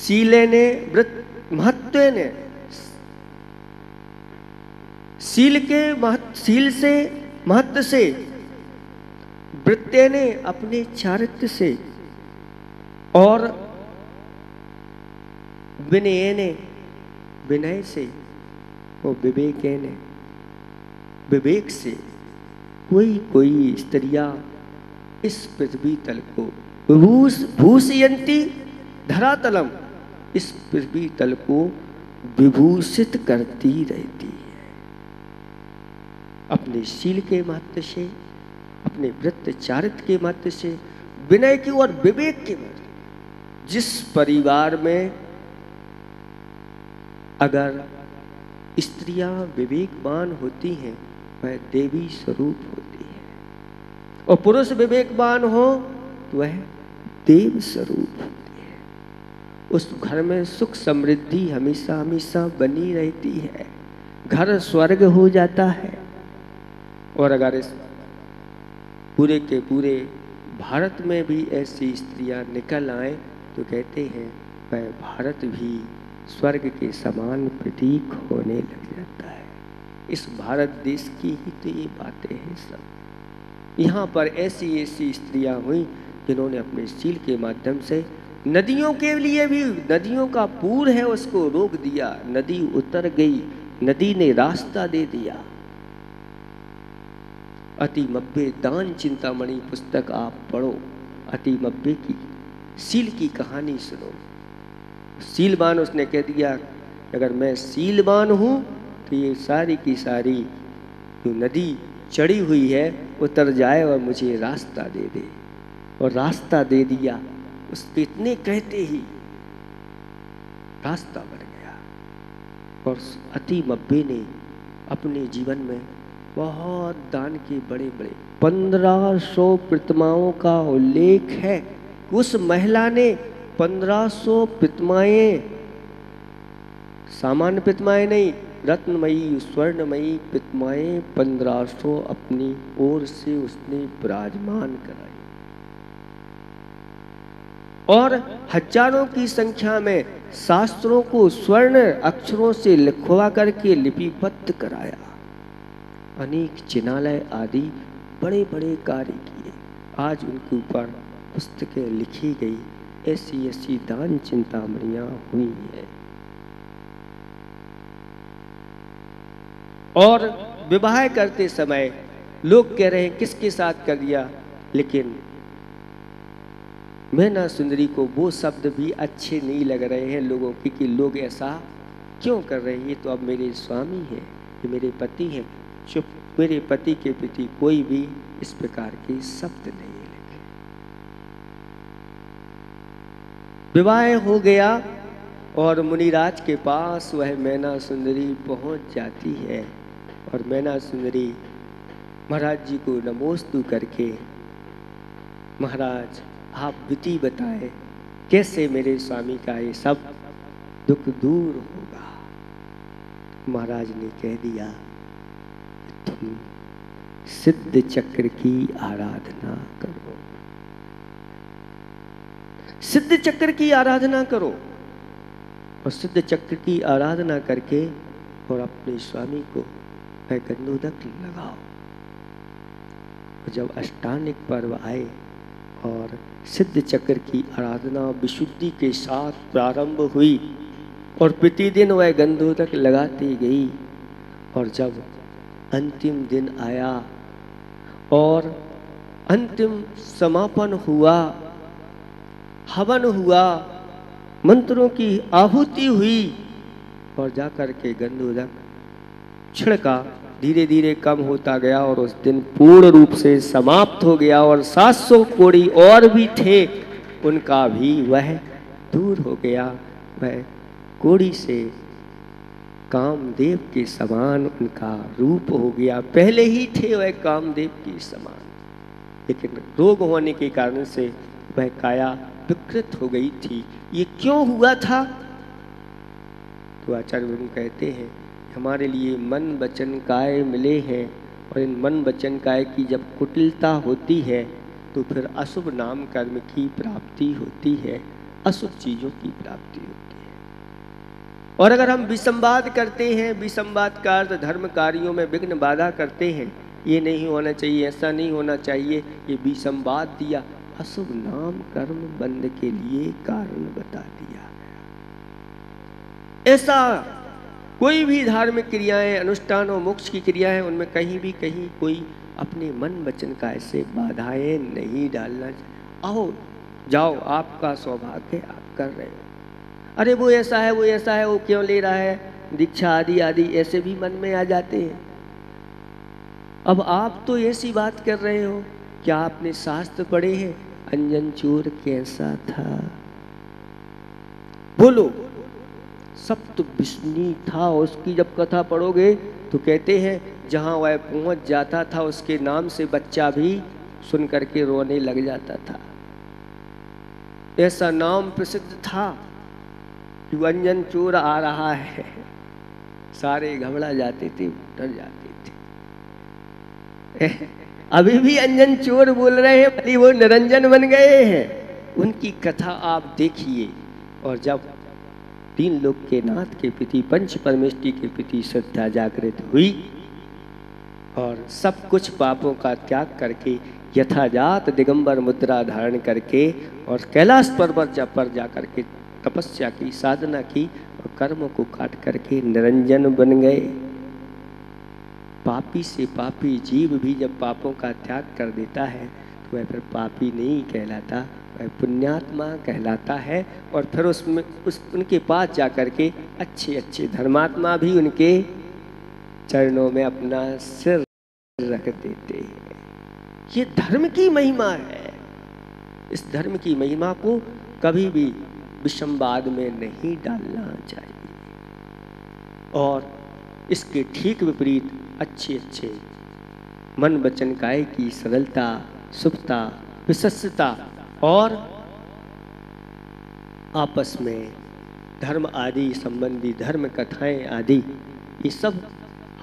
शीलेने महत्वेने, शील से महत्व से, वृत्तेने अपने चारित्र से, और विनयने विनय से, और विवेकेने विवेक से। कोई स्त्रियां इस पृथ्वी तल को भूषयंती धरातलम, इस पृथ्वी तल को विभूषित करती रहती है अपने शील के महत्व से, अपने वृत्त चारित्र के महत्व से, विनय की और विवेक के महत्व। जिस परिवार में अगर स्त्रियां विवेकवान होती हैं वह देवी स्वरूप होती है, और पुरुष विवेकवान हो तो वह देव स्वरूप होती है। उस घर में सुख समृद्धि हमेशा हमेशा बनी रहती है, घर स्वर्ग हो जाता है। और अगर इस पूरे के पूरे भारत में भी ऐसी स्त्रियां निकल आए तो कहते हैं वह भारत भी स्वर्ग के समान प्रतीक होने लग जाता है। इस भारत देश की ही तो ये बातें हैं सब। यहाँ पर ऐसी ऐसी स्त्रियां हुई जिन्होंने अपने शील के माध्यम से नदियों के लिए भी, नदियों का पूर है उसको रोक दिया, नदी उतर गई, नदी ने रास्ता दे दिया। अतिमब्बे दान चिंतामणि पुस्तक आप पढ़ो, अतिमब्बे की शील की कहानी सुनो। शीलवान उसने कह दिया अगर मैं शीलवान हूं तो ये सारी की सारी जो नदी चढ़ी हुई है उतर जाए और मुझे रास्ता दे दे, और रास्ता दे दिया। उसके इतने कहते ही रास्ता बन गया। और अतिमब्बे ने अपने जीवन में बहुत दान के बड़े बड़े 1500 प्रतिमाओं का उल्लेख है। उस महिला ने 1500 प्रतिमाएं, सामान्य प्रतिमाएं नहीं, रत्नमयी स्वर्णमयी प्रतिमाएं 1500 अपनी ओर से उसने विराजमान कराई, और हजारों की संख्या में शास्त्रों को स्वर्ण अक्षरों से लिखवा करके लिपिबद्ध कराया। अनेक चिन्हालय आदि बड़े बड़े कार्य किए। आज उनके ऊपर पुस्तकें लिखी गई, ऐसी ऐसी दान चिंतामणियां हुई हैं। और विवाह करते समय लोग कह रहे हैं किसके साथ कर दिया, लेकिन मैना सुंदरी को वो शब्द भी अच्छे नहीं लग रहे हैं लोगों की कि लोग ऐसा क्यों कर रहे हैं, ये तो अब मेरे स्वामी हैं, ये मेरे पति हैं। चुप, मेरे पति के प्रति कोई भी इस प्रकार के शब्द नहीं लिखे। विवाह हो गया और मुनिराज के पास वह मैना सुंदरी पहुंच जाती है, और मैना सुंदरी महाराज जी को नमोस्तु करके, महाराज आप विधि बताएं कैसे मेरे स्वामी का ये सब दुख दूर होगा। महाराज ने कह दिया तुम सिद्ध चक्र की आराधना करो, सिद्ध चक्र की आराधना करो, और सिद्ध चक्र की आराधना करके और अपने स्वामी को वह गंधोदक लगाओ। जब अष्टांगिक पर्व आए और सिद्ध चक्र की आराधना विशुद्धि के साथ प्रारंभ हुई, और प्रतिदिन वह गंधोदक लगाती गई, और जब अंतिम दिन आया और अंतिम समापन हुआ, हवन हुआ, मंत्रों की आहुति हुई, और जाकर के गंधोदक छिड़का, धीरे धीरे कम होता गया और उस दिन पूर्ण रूप से समाप्त हो गया। और 700 कोड़ी और भी थे, उनका भी वह दूर हो गया। वह कोड़ी से कामदेव के समान उनका रूप हो गया। पहले ही थे वह कामदेव के समान, लेकिन रोग होने के कारण से वह काया विकृत हो गई थी। ये क्यों हुआ था? तो आचार्य गुरु कहते हैं हमारे लिए मन वचन काय मिले हैं, और इन मन वचन काय की जब कुटिलता होती है तो फिर अशुभ नाम कर्म की प्राप्ति होती है। अशुभ चीजों की प्राप्ति होती है। और अगर हम विसंवाद करते हैं, विसंवाद का अर्थ धर्म कार्यों में विघ्न बाधा करते हैं, ये नहीं होना चाहिए, ऐसा नहीं होना चाहिए, ये विसंवाद दिया, अशुभ नाम कर्म बंद के लिए कारण बता दिया। ऐसा कोई भी धार्मिक क्रियाएं, अनुष्ठान और मोक्ष की क्रियाएं, उनमें कहीं भी कहीं कोई अपने मन वचन का ऐसे बाधाएं नहीं डालना चाहिए। आओ जाओ, आपका सौभाग्य, आप कर रहे हो, अरे वो ऐसा है, वो ऐसा है, वो क्यों ले रहा है दीक्षा आदि आदि, ऐसे भी मन में आ जाते हैं। अब आप तो ऐसी बात कर रहे हो, क्या आपने शास्त्र पढ़े हैं अंजन चोर कैसा था? बोलो, सप्त विष्णु था, उसकी जब कथा पढ़ोगे तो कहते हैं जहां वह पहुंच जाता था उसके नाम से बच्चा भी सुन करके रोने लग जाता था। ऐसा नाम प्रसिद्ध था कि अंजन चोर आ रहा है, सारे घबरा जाते थे, डर जाते थे। अभी भी अंजन चोर बोल रहे हैं, भले वो निरंजन बन गए हैं। उनकी कथा आप देखिए, और जब तीन लोक के नाथ के प्रति, पंच परमेष्टि के प्रति श्रद्धा जागृत हुई और सब कुछ पापों का त्याग करके यथाजात दिगंबर मुद्रा धारण करके और कैलाश पर्वत पर जा करके तपस्या की, साधना की और कर्मों को काट करके निरंजन बन गए। पापी से पापी जीव भी जब पापों का त्याग कर देता है तो वह फिर पापी नहीं कहलाता, वह पुण्यात्मा कहलाता है। और फिर उसमें उनके पास जा करके अच्छे अच्छे धर्मात्मा भी उनके चरणों में अपना सिर रख देते हैं। ये धर्म की महिमा है। इस धर्म की महिमा को कभी भी विषमवाद में नहीं डालना चाहिए। और इसके ठीक विपरीत अच्छे अच्छे मन वचन काया की सरलता, शुभता, विशस्तता और आपस में धर्म आदि संबंधी धर्म कथाएं आदि, ये सब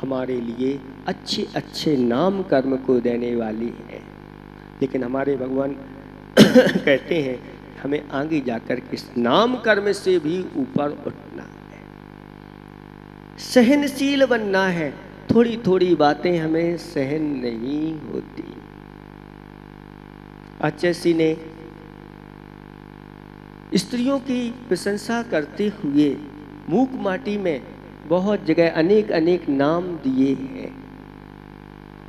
हमारे लिए अच्छे अच्छे नाम कर्म को देने वाली है। लेकिन हमारे भगवान कहते हैं हमें आगे जाकर के नाम कर्म से भी ऊपर उठना है, सहनशील बनना है। थोड़ी थोड़ी बातें हमें सहन नहीं होती। अचेसी ने स्त्रियों की प्रशंसा करते हुए मूक माटी में बहुत जगह अनेक अनेक नाम दिए हैं।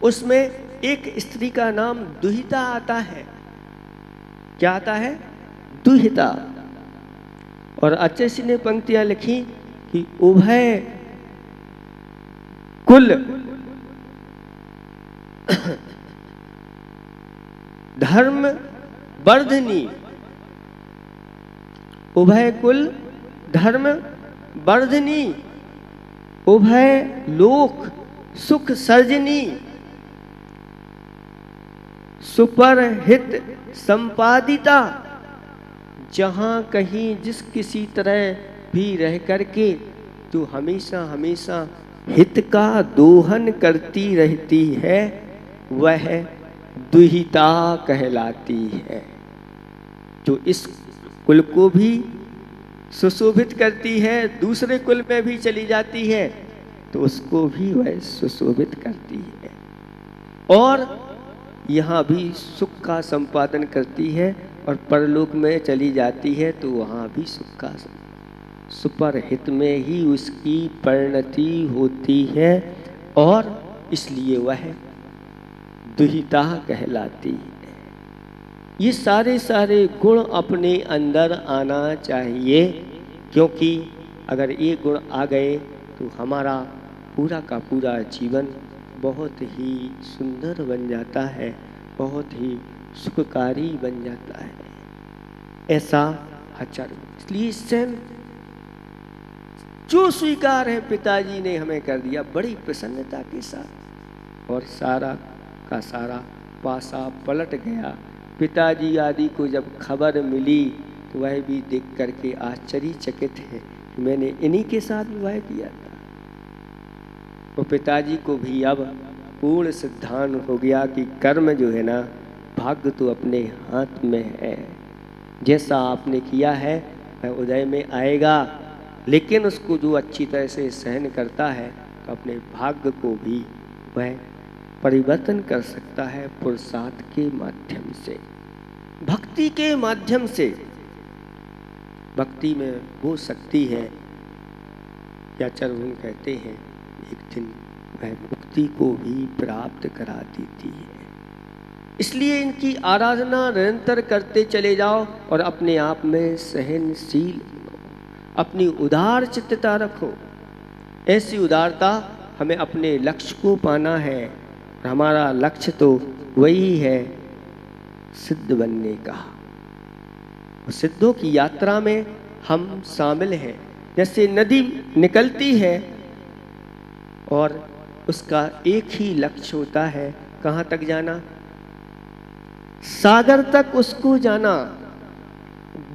उसमें एक स्त्री का नाम दुहिता आता है। क्या आता है? दुहिता। और अचेसी ने पंक्तियां लिखी कि उभय कुल धर्म वर्धनी, उभय कुल धर्म वर्धनी, उभय लोक सुख सर्जनी, सुपरहित संपादिता। जहां कहीं जिस किसी तरह भी रह करके तो हमेशा हमेशा हित का दोहन करती रहती है, वह दुहिता कहलाती है। जो इस कुल को भी सुशोभित करती है, दूसरे कुल में भी चली जाती है तो उसको भी वह सुशोभित करती है, और यहाँ भी सुख का संपादन करती है, और परलोक में चली जाती है तो वहाँ भी सुख का सुपरहित में ही उसकी परिणति होती है, और इसलिए वह दुहिता कहलाती है। ये सारे सारे गुण अपने अंदर आना चाहिए, क्योंकि अगर ये गुण आ गए तो हमारा पूरा का पूरा जीवन बहुत ही सुंदर बन जाता है, बहुत ही सुखकारी बन जाता है। ऐसा आचरण, इसलिए स्वयं जो स्वीकार है पिताजी ने हमें कर दिया बड़ी प्रसन्नता के साथ, और सारा का सारा पासा पलट गया। पिताजी आदि को जब खबर मिली तो वह भी देख करके आश्चर्यचकित है कि मैंने इन्हीं के साथ विवाह किया था। तो पिताजी को भी अब पूर्ण सिद्धांत हो गया कि कर्म जो है ना, भाग्य तो अपने हाथ में है, जैसा आपने किया है वह उदय में आएगा, लेकिन उसको जो अच्छी तरह से सहन करता है तो अपने भाग्य को भी वह परिवर्तन कर सकता है पुरुषार्थ के माध्यम से, भक्ति के माध्यम से। भक्ति में वो शक्ति है, या चरवुन कहते हैं, एक दिन वह मुक्ति को भी प्राप्त करा देती है। इसलिए इनकी आराधना निरंतर करते चले जाओ और अपने आप में सहनशील बनो, अपनी उदार चित्तता रखो। ऐसी उदारता हमें अपने लक्ष्य को पाना है, और हमारा लक्ष्य तो वही है सिद्ध बनने का। सिद्धों की यात्रा में हम शामिल हैं। जैसे नदी निकलती है और उसका एक ही लक्ष्य होता है, कहाँ तक जाना? सागर तक उसको जाना।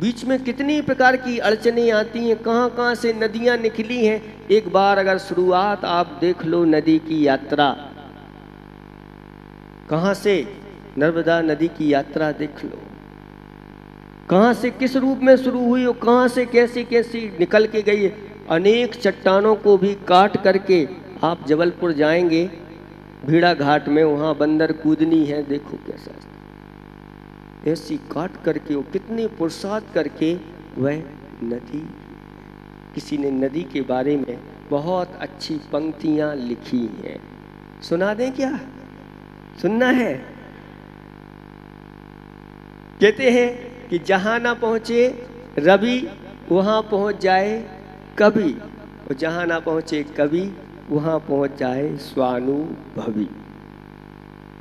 बीच में कितनी प्रकार की अड़चनें आती हैं, कहाँ कहाँ से नदियाँ निकली हैं। एक बार अगर शुरुआत आप देख लो नदी की यात्रा, कहाँ से नर्मदा नदी की यात्रा देख लो, कहाँ से किस रूप में शुरू हुई और कहाँ से कैसी कैसी निकल के गई। अनेक चट्टानों को भी काट करके आप जबलपुर जाएंगे, भीड़ा घाट में, वहाँ बंदर कूदनी है, देखो कैसा ऐसी काट करके, वो कितनी पुरुषार्थ करके वह नदी। किसी ने नदी के बारे में बहुत अच्छी पंक्तियाँ लिखी हैं, सुना दें क्या? सुनना है? कहते हैं कि जहाँ ना पहुँचे रवि वहाँ पहुँच जाए कवि, और जहाँ ना पहुँचे कवि वहाँ पहुँच जाए स्वानुभवी।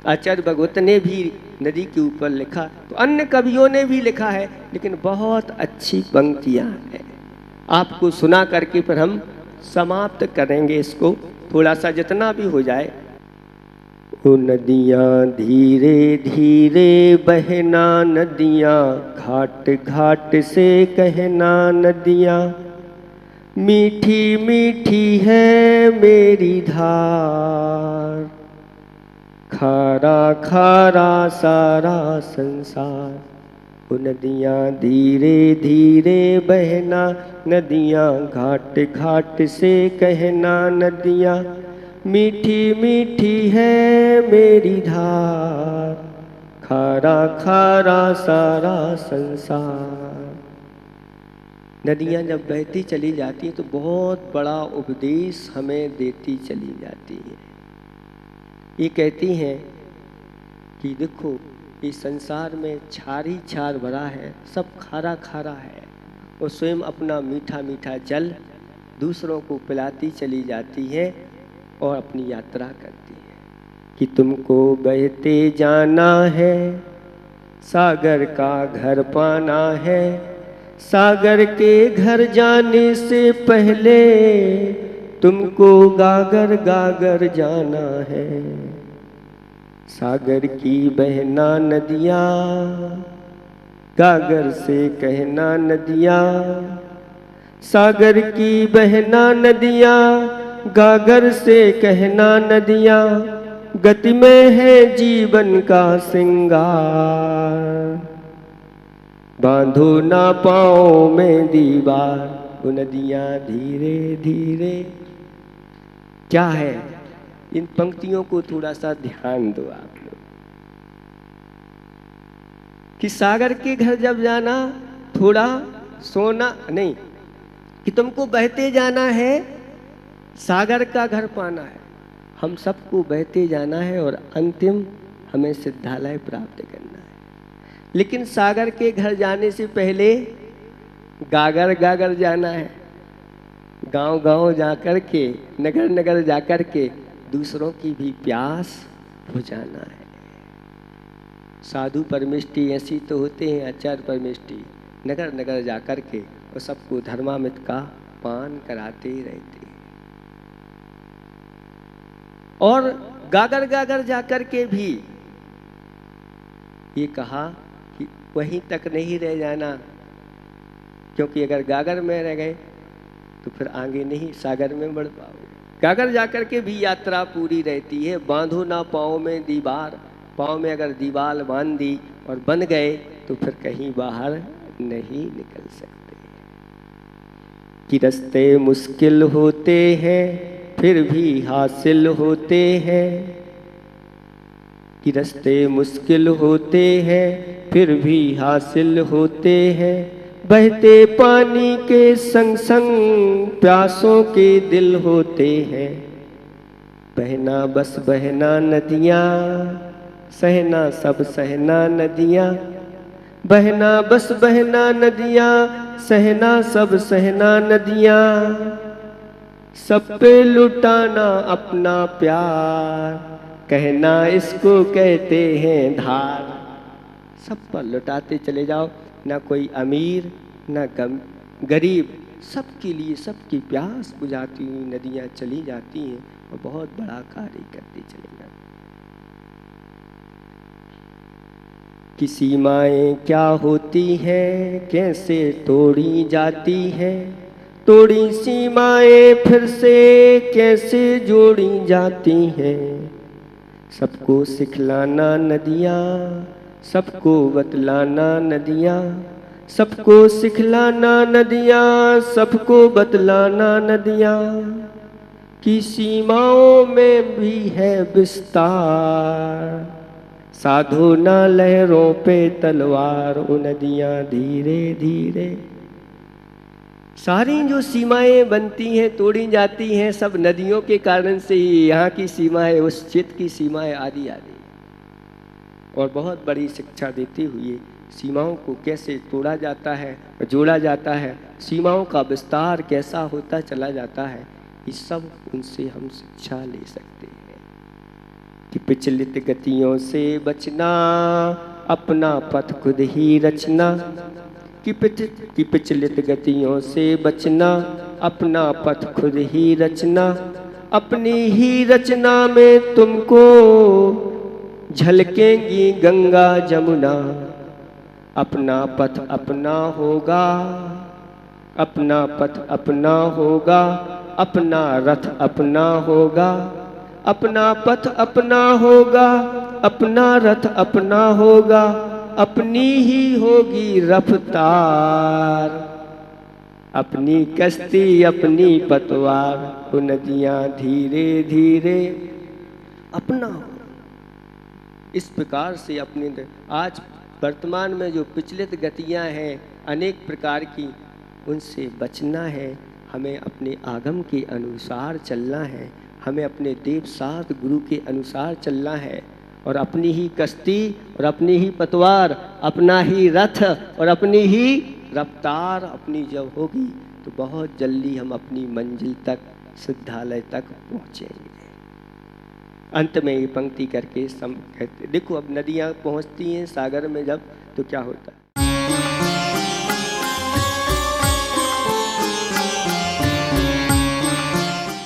आचार्य भगवत ने भी नदी के ऊपर लिखा, तो अन्य कवियों ने भी लिखा है, लेकिन बहुत अच्छी पंक्तियाँ हैं। आपको सुना करके फिर हम समाप्त करेंगे इसको, थोड़ा सा जितना भी हो जाए। ओ नदियाँ धीरे धीरे बहना नदियाँ, घाट घाट से कहना नदियाँ, मीठी मीठी है मेरी धार, खारा खारा सारा संसार। ओ नदियाँ धीरे धीरे बहना नदियाँ, घाट घाट से कहना नदियाँ, मीठी मीठी है मेरी धार, खारा खारा सारा संसार। नदियाँ जब बहती चली जाती हैं तो बहुत बड़ा उपदेश हमें देती चली जाती है। ये कहती हैं कि देखो इस संसार में छार ही छार भरा है, सब खारा खारा है। वो स्वयं अपना मीठा मीठा जल दूसरों को पिलाती चली जाती है और अपनी यात्रा करती है कि तुमको बहते जाना है, सागर का घर पाना है, सागर के घर जाने से पहले तुमको गागर गागर जाना है। सागर की बहना नदियाँ, गागर से कहना नदियाँ, सागर की बहना नदियाँ, गागर से कहना नदियाँ, गति में है जीवन का श्रृंगार, बांधो ना पाँव में दीवार। वो नदियाँ धीरे धीरे, क्या है? इन पंक्तियों को थोड़ा सा ध्यान दो आप लोग, कि सागर के घर जब जाना, थोड़ा सोना नहीं, कि तुमको बहते जाना है, सागर का घर पाना है। हम सबको बहते जाना है और अंतिम हमें सिद्धालय प्राप्त करना है। लेकिन सागर के घर जाने से पहले गागर गागर जाना है, गांव गांव जाकर के, नगर नगर जाकर के दूसरों की भी प्यास बुझाना है। साधु परमिष्टि ऐसी तो होते हैं, आचार्य परमिष्टि नगर नगर जाकर के और सबको धर्मामृत का पान कराते ही रहते हैं। और गागर गागर जाकर के भी ये कहा कि वहीं तक नहीं रह जाना, क्योंकि अगर गागर में रह गए तो फिर आगे नहीं सागर में बढ़ पाओगे। गागर जाकर के भी यात्रा पूरी रहती है। बांधो ना पाँव में दीवार, पाँव में अगर दीवार बांध दी और बन गए तो फिर कहीं बाहर नहीं निकल सकते। कि रास्ते मुश्किल होते हैं फिर भी हासिल होते हैं। कि रास्ते मुश्किल होते हैं फिर भी हासिल होते हैं। बहते पानी के संग संग प्यासों के दिल होते हैं। बहना बस बहना नदियाँ, सहना सब सहना नदियाँ। बहना बस बहना नदियाँ, सहना सब सहना नदियाँ। सब पे लुटाना अपना प्यार, कहना इसको कहते हैं धार। सब पर लुटाते चले जाओ, ना कोई अमीर ना गरीब, सबके लिए सबकी प्यास बुझाती हुई नदियाँ चली जाती हैं और बहुत बड़ा कार्य करते चले जाते। कि सीमाएं क्या होती हैं कैसे तोड़ी जाती हैं। तोड़ी सीमाएं फिर से कैसे जोड़ी जाती हैं। सबको सिखलाना नदियाँ, सबको बतलाना नदियाँ। सबको सिखलाना नदियाँ, सबको बतलाना नदियाँ। कि सीमाओं में भी है विस्तार, साधो ना लहरों पे तलवार। ओ नदियाँ धीरे धीरे। सारी जो सीमाएं बनती हैं तोड़ी जाती हैं, सब नदियों के कारण से ही। यहाँ की सीमा है उस चित्त की सीमा है आदि आदि। और बहुत बड़ी शिक्षा देते हुए सीमाओं को कैसे तोड़ा जाता है, जोड़ा जाता है, सीमाओं का विस्तार कैसा होता चला जाता है, ये सब उनसे हम शिक्षा ले सकते हैं। कि विचलित गतियों से बचना, अपना पथ खुद ही रचना। कि विचलित गतियों से बचना, अपना पथ खुद ही रचना। अपनी ही रचना में तुमको झलकेंगी गंगा जमुना। अपना पथ अपना होगा, अपना पथ अपना होगा, अपना रथ अपना होगा। अपना पथ अपना होगा, अपना रथ अपना होगा, अपनी ही होगी रफ्तार। अपनी कश्ती अपनी पतवार। वो नदियाँ धीरे धीरे अपना। इस प्रकार से अपने आज वर्तमान में जो विचलित गतियाँ हैं अनेक प्रकार की, उनसे बचना है। हमें अपने आगम के अनुसार चलना है, हमें अपने देव सात गुरु के अनुसार चलना है। और अपनी ही कश्ती और अपनी ही पतवार, अपना ही रथ और अपनी ही रफ्तार अपनी जब होगी तो बहुत जल्दी हम अपनी मंजिल तक, सिद्धालय तक पहुँचेंगे। अंत में ये पंक्ति करके कहते, देखो अब नदियाँ पहुँचती हैं सागर में जब, तो क्या होता है।